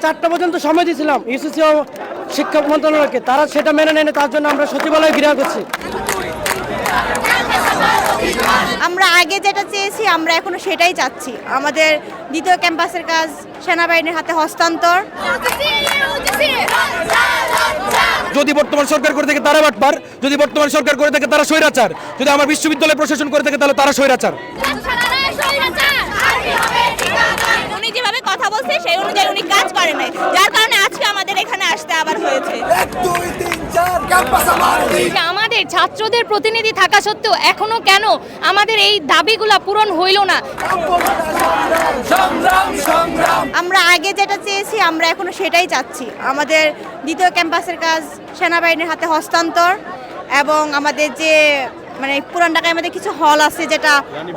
4টা পর্যন্ত সময় দিয়েছিলাম ইউসিসি ও শিক্ষা মন্ত্রণালয়কে, তারা সেটা মেনে নেয়নি। তার জন্য আমরা সচিবালয়ে ঘেরাও করছি। আমরা আগে যেটা চেয়েছি আমরা এখনো সেটাই চাচ্ছি। আমাদের দ্বিতীয় ক্যাম্পাসের কাজ সেনাবাহিনীর হাতে হস্তান্তর। যদি বর্তমান সরকার করে থাকে তারা বাটপার, যদি বর্তমান সরকার করে থাকে তারা স্বৈরাচার, যদি আমার বিশ্ববিদ্যালয় প্রশাসন করে থাকে তাহলে তারা স্বৈরাচার। উনি যেভাবে কথা বলছে সেই অনুযায়ী উনি কাজ করে নাই, যার কারণে আজকে আমাদের এখানে আসতে আবার হয়েছে। আমাদের ছাত্রদের প্রতিনিধি থাকা সত্ত্বেও এখনো কেন আমাদের এই দাবিগুলা পূরণ হইল না? আমরা আগে যেটা চেয়েছি আমরা এখনো সেটাই চাচ্ছি। আমাদের দ্বিতীয় ক্যাম্পাসের কাজ সেনাবাহিনীর হাতে হস্তান্তর এবং আমাদের যে পুরান ঢাকায় আমাদের কিছু হল আছে যেটা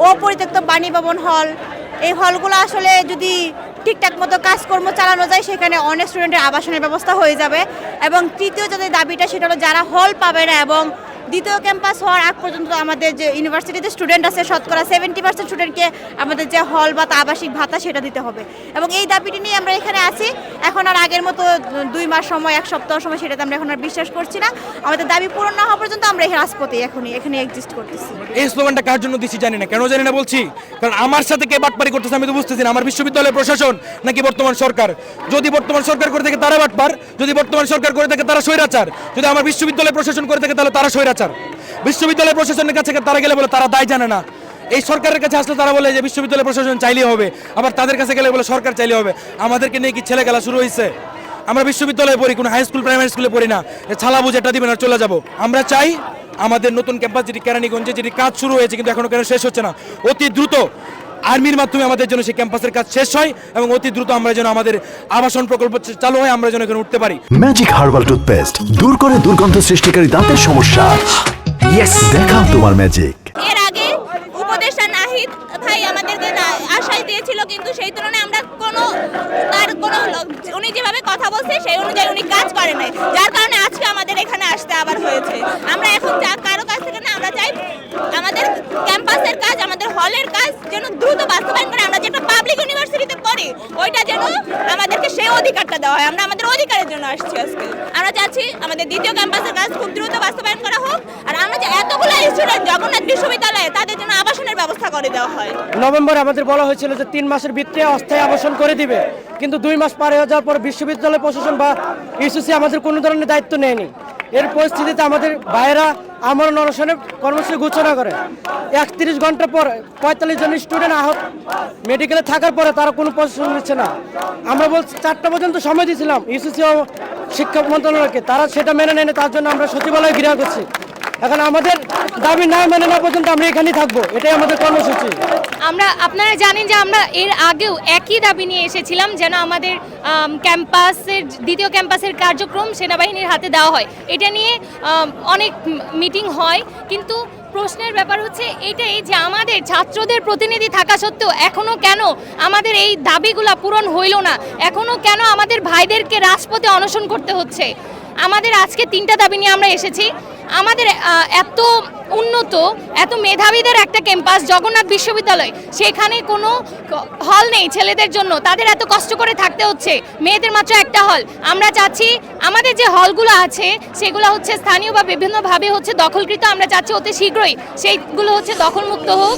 অপরিত্যক্ত বাণী ভবন হল, এই হলগুলো আসলে যদি ঠিকঠাক মতো কাজকর্ম চালানো যায় সেখানে অনেক স্টুডেন্টের আবাসনের ব্যবস্থা হয়ে যাবে। এবং তৃতীয় যে দাবিটা সেটা হলো যারা হল পাবে না এবং দ্বিতীয় ক্যাম্পাস হওয়ার আগ পর্যন্ত আমাদের যে ইউনিভার্সিটিতে স্টুডেন্ট আছে শতকরা 70% স্টুডেন্টকে আমাদের যে হল বা আবাসিক ভাতা সেটা দিতে হবে। এবং এই দাবিটি নিয়ে আমরা এখানে আছি। এখন আর আগের মতো 2 মাস সময় 1 সপ্তাহ সময় সেটাতে আমরা এখন আর বিশ্বাস করছি না। আমাদের দাবি পূরণ না হওয়া পর্যন্ত আমরা এই রাজপথে এখানে এক্সিস্ট করতেছি। এই স্লোগানটা কার জন্য দিচ্ছি জানি না, কেন জানি না বলছি, কারণ আমার সাথে কে বাটপারি করতেছে আমি তো বুঝতেছি না। আমার বিশ্ববিদ্যালয় প্রশাসন নাকি বর্তমান সরকার? যদি বর্তমান সরকার করে থাকে তারা বাটপার, যদি বর্তমান সরকার করে থাকে তারা স্বৈরাচার, যদি আমার বিশ্ববিদ্যালয় প্রশাসন করে থাকে তাহলে তারা স্বৈরাচার। বিশ্ববিদ্যালয় প্রশাসনের কাছে তারা গেলে বলে তারা দায় জানে না। এই সরকারের কাছে আসলে তারা বলে যে বিশ্ববিদ্যালয় প্রশাসন চাইলেই হবে, আবার তাদের কাছে গেলে বলে সরকার চাইলে হবে। আমাদেরকে নিয়ে কি ছেলে খেলা শুরু হয়েছে? আমরা বিশ্ববিদ্যালয়ে পড়ি, কোনো হাই স্কুল প্রাইমারি স্কুলে পড়ি না। ছালা বুঝেটা দিবেন আর চলে যাব। আমরা চাই আমাদের নতুন ক্যাম্পাস যেটি কেরানীগঞ্জে যেটি কাজ শুরু হয়েছে কিন্তু এখনো কেন শেষ হচ্ছে না, অতি দ্রুত আর্মির মাধ্যমে আমাদের জন্য সেই ক্যাম্পাসের কাজ শেষ হয় এবং অতি দ্রুত আমরা যেন আমাদের আবাসন প্রকল্প চালু হয়, আমরা যেন এখানে উঠতে পারি। ম্যাজিক হার্বাল টুথপেস্ট দূর করে দুর্গন্ধ সৃষ্টিকারী দাঁতের সমস্যা। ইয়েস, দেখাও তোমার ম্যাজিক। এর আগে উপদেষ্টা নাহিদ ভাই আমাদেরকে আশ্বাস দিয়েছিল কিন্তু সেই তুলনায় আমরা উনি যেভাবে কথা বলছে সেই অনুযায়ী উনি কাজ করে নাই, যার কারণে আজকে আমাদের এখানে আসতে আবার হয়েছে। আমরা এখন কারো কাছ থেকে না, আমরা চাই আমাদের ক্যাম্পাসের কাজ আমাদের হলের কাজ যেন দ্রুত বাস্তবায়ন করে। আমরা যেটা পাবলিক ইউনিভার্সিটিতে পড়ি ওইটা যেন আমাদেরকে সেই অধিকারটা দেওয়া হয়। আমরা আমাদের অধিকারের জন্য আসছি আজকে। আমরা চাচ্ছি আমাদের দ্বিতীয় ক্যাম্পাসের কাজ খুব দ্রুত বাস্তবায়ন করা হোক, আর আমরা যে এতগুলো স্টুডেন্ট জগন্নাথ বিশ্ববিদ্যালয়ে তাদের জন্য আবাসনের ব্যবস্থা করে দেওয়া হয়। নভেম্বরে আমাদের বলা হয়েছিল যে 3 মাসের ভিতরে অস্থায়ী আবাসন করে দিবে, কিন্তু 2 মাস পার হয়ে যাওয়ার পর বিশ্ববিদ্যালয় প্রশাসন বা ইউসিসি আমাদের কোনো ধরনের দায়িত্ব নেয়নি। এর পরিস্থিতিতে আমাদের ভাইয়েরা আমার অনশনে কর্মসূচি ঘোষণা করে। 31 ঘন্টা পর 45 জন স্টুডেন্ট আহত মেডিকেলে থাকার পরে তারা কোনো প্রশাসন নিচ্ছে না। আমরা বলছি 4টা পর্যন্ত সময় দিয়েছিলাম ইউসিসি ও শিক্ষা মন্ত্রণালয়কে, তারা সেটা মেনে নেয়নি। তার জন্য আমরা সচিবালয়ে ঘেরাও করছি। এখন আমাদের দাবি না মেনে নেওয়া পর্যন্ত আমরা এখানেই থাকবো, এটাই আমাদের কর্মসূচি। আপনারা জানেন যে আমরা এর আগেও একই দাবি নিয়ে এসেছিলাম যেন আমাদের দ্বিতীয় ক্যাম্পাসের কার্যক্রম সেনাবাহিনীর হাতে দেওয়া হয়। এটা নিয়ে অনেক মিটিং হয়, কিন্তু প্রশ্নের ব্যাপার হচ্ছে এটাই যে আমাদের ছাত্রদের প্রতিনিধি থাকা সত্ত্বেও এখনো কেন আমাদের এই দাবিগুলা পূরণ হইল না? এখনো কেন আমাদের ভাইদেরকে রাজপথে অনশন করতে হচ্ছে? আমাদের আজকে 3টা দাবি নিয়ে আমরা এসেছি। আমাদের এত উন্নত এত মেধাবীদের একটা ক্যাম্পাস জগন্নাথ বিশ্ববিদ্যালয়, সেখানে কোনো হল নেই ছেলেদের জন্য, তাদের এত কষ্ট করে থাকতে হচ্ছে। মেয়েদের মাত্র একটা হল। আমরা চাচ্ছি আমাদের যে হলগুলো আছে সেগুলো হচ্ছে স্থানীয় বা বিভিন্নভাবে হচ্ছে দখলকৃত। আমরা চাচ্ছি অতি শীঘ্রই সেইগুলো হচ্ছে দখলমুক্ত হোক।